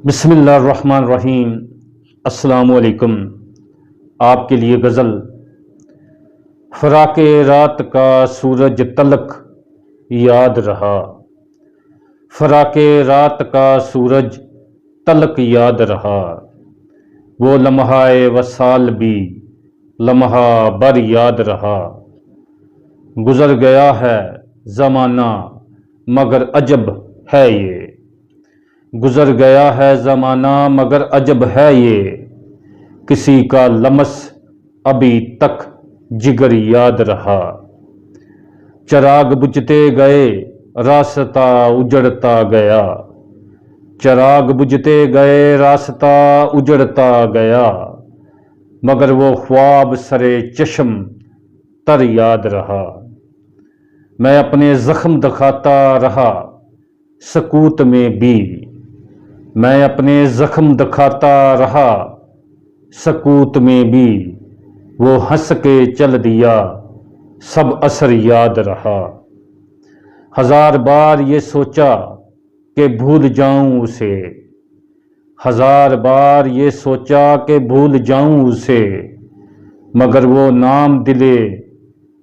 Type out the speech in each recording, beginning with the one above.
بسم اللہ الرحمن الرحیم۔ السلام علیکم۔ آپ کے لیے غزل۔ فراق رات کا سورج تلک یاد رہا، فراق رات کا سورج تلک یاد رہا، وہ لمحہ وصال بھی لمحہ بر یاد رہا۔ گزر گیا ہے زمانہ مگر عجب ہے یہ، گزر گیا ہے زمانہ مگر عجب ہے یہ، کسی کا لمس ابھی تک جگر یاد رہا۔ چراغ بجھتے گئے راستہ اجڑتا گیا، چراغ بجھتے گئے راستہ اجڑتا گیا، مگر وہ خواب سرے چشم تر یاد رہا۔ میں اپنے زخم دکھاتا رہا سکوت میں بھی، میں اپنے زخم دکھاتا رہا سکوت میں بھی، وہ ہنس کے چل دیا سب اثر یاد رہا۔ ہزار بار یہ سوچا کہ بھول جاؤں اسے، ہزار بار یہ سوچا کہ بھول جاؤں اسے، مگر وہ نام دلے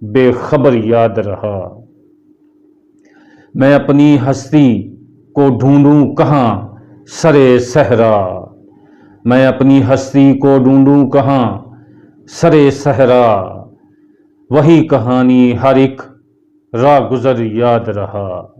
بے خبر یاد رہا۔ میں اپنی ہستی کو ڈھونڈوں کہاں سرے صحرا، میں اپنی ہستی کو ڈھونڈوں کہاں سرے صحرا، وہی کہانی ہر ایک راہ گزر یاد رہا۔